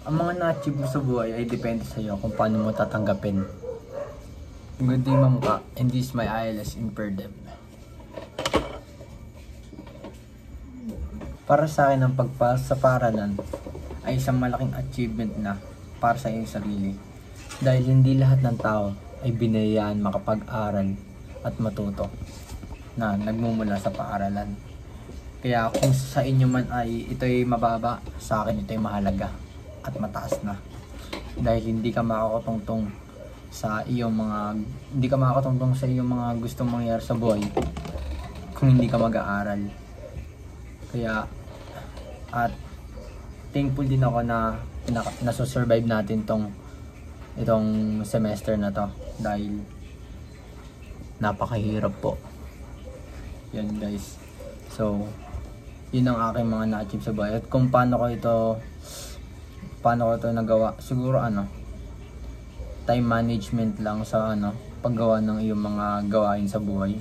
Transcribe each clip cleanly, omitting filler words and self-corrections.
Ang mga na-achieve mo sa buhay ay depende sa iyo kung paano mo tatanggapin. Good day, ma'am ka, and this is my ILS in Perdem. Para sa akin, ang pagpasok sa paaralan ay isang malaking achievement na para sa iyong sarili. Dahil hindi lahat ng tao ay binayaan makapag-aral at matuto na nagmumula sa paaralan. Kaya kung sa inyo man ay ito'y mababa, sa akin ito'y mahalaga at mataas na. Dahil hindi ka makakatungtong sa iyong mga gustong mangyari sa buhay kung hindi ka mag-aaral. Kaya at thankful din ako na nasusurvive natin itong semester na to dahil napakahirap po. Yan guys. So, yun ang aking mga na-achieve sa buhay. At kung paano ko ito nagawa, siguro time management lang sa paggawa ng iyong mga gawain sa buhay.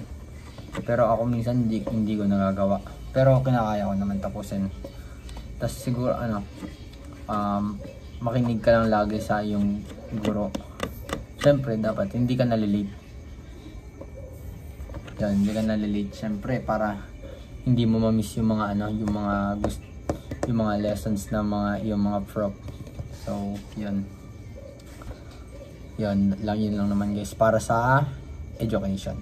Pero ako minsan hindi ko nagagawa. Pero kinakaya ko naman tapusin. Tas siguro makinig ka lang lagi sa iyong guro. Siyempre dapat hindi ka nalilate. Yan, hindi ka nalilate siyempre para hindi mo ma-miss yung mga yung mga lessons na yung mga prof. So, yun lang naman guys para sa education.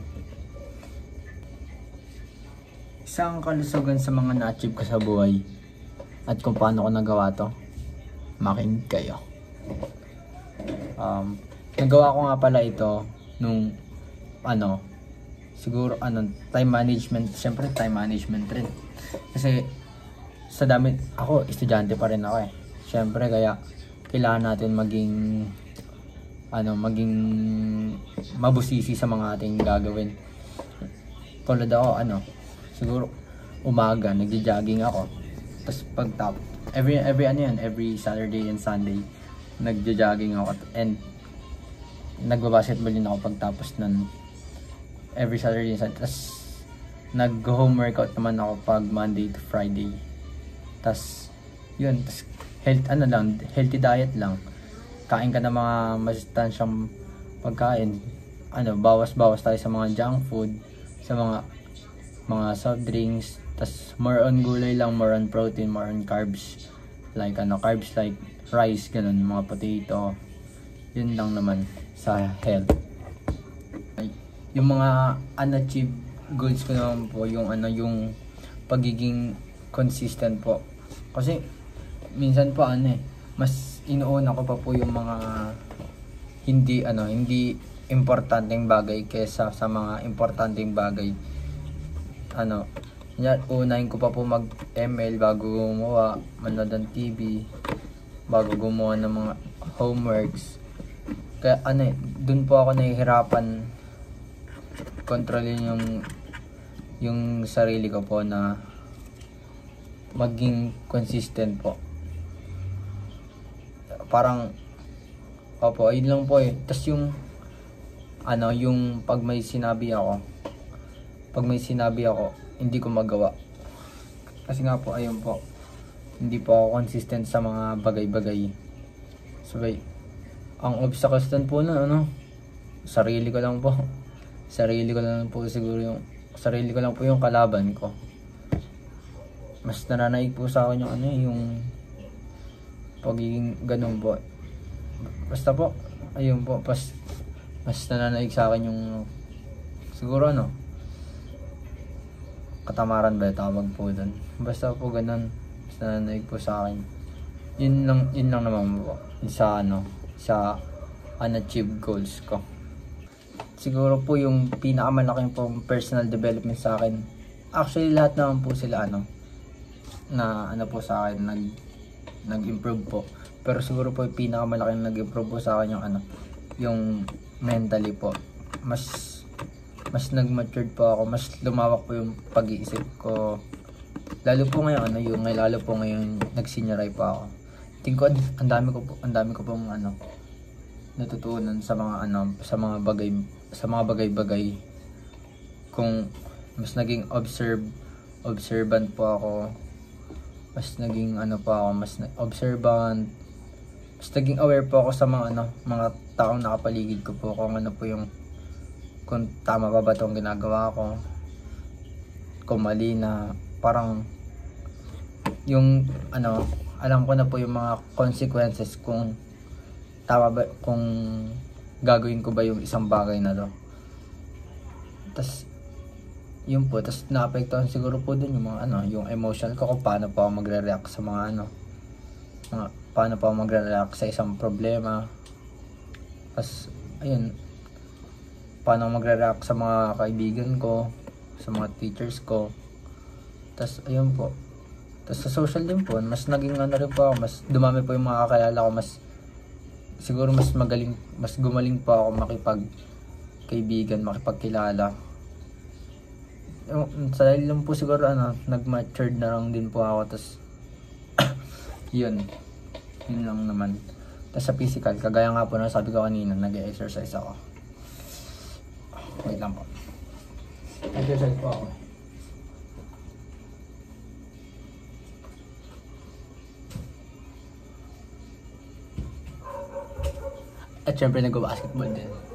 Isang kalusugan sa mga na-achieve ko sa buhay at kung paano ko nagawa to, makinig kayo. Nagawa ko nga pala ito nung siguro time management, syempre time management rin. Kasi sa damit, ako estudyante pa rin ako Syempre kaya kailangan natin maging mabusisi sa mga ating gagawin. Tulad ako siguro umaga nagjo-jogging ako. Tapos every Saturday and Sunday nagjo-jogging ako and nagba-basketball din ako pagtapos ng every Saturday and Sunday. Tapos nag-home workout naman ako pag Monday to Friday. Tapos yun, tas healthy diet lang. Kain ka ng mga masustansyang pagkain. Bawas-bawas tayo sa mga junk food, sa mga soft drinks. Tas more on gulay lang, more on protein, more on carbs. Like carbs like rice, ganun, mga potato. Yun lang naman sa health. Yung mga unachieved goals ko naman po, yung pagiging consistent po. Kasi minsan po mas inuuna ko pa po yung mga hindi importanteng bagay kaysa sa mga importanteng bagay. Unahin ko pa po mag-ML bago gumawa, manood ng TV, bago gumawa ng mga homeworks. Kaya dun po ako nahihirapan kontrolin yung sarili ko po na maging consistent po. Parang ayun lang po Tas yung pag may sinabi ako, hindi ko magawa. Kasi nga po, ayun po, hindi po ako consistent sa mga bagay-bagay. So, ang obstacles dun po sarili ko lang po. Sarili ko lang po yung kalaban ko. Mas nananaig po sa akin yung pagiging ganun po. Basta po, ayun po, mas nananaig sa akin yung siguro katamaran ba tawag po doon. Basta po ganun, mas nananaig po sa akin. Yun lang naman po sa unachieved goals ko. Siguro po yung pinakamalaking po personal development sa akin. Actually lahat naman po sila po sa akin nag-improve po. Pero siguro po yung pinakamalaking nag-improve po sa akin yung mentally po. Mas nag-matured po ako, mas lumawak po yung pag-iisip ko. Lalo po ngayon nag-senioray pa ako. Tingin ko ang dami ko pong natutunan sa mga bagay-bagay. Kung mas naging observant po ako, mas naging mas observant, Mas naging aware po ako sa mga mga taong nakapaligid ko po, kung ano po yung, kung tama ba itong ginagawa ko, kung mali na, parang yung alam ko na po yung mga consequences kung tama ba, kung gagawin ko ba yung isang bagay na to. Tas yun po, tas naapektuhan siguro po dun yung mga yung emotional ko, kung paano po ako magre-react sa mga paano po ako magre-react sa isang problema. Tas ayun, paano ako magre-react sa mga kaibigan ko, sa mga teachers ko. Tas ayun po, tas sa social din po, mas naging rin po ako, mas dumami po yung mga kakilala ko, siguro mas gumaling po ako makipagkaibigan, makipagkilala. Sa dahil lang po siguro nag-matured na lang din po ako, tas yun lang naman. Tas sa physical, kagaya nga po na sabi ko kanina, nag-exercise ako. Wait lang po. Exercise po ako. At syempre nag-basketball din.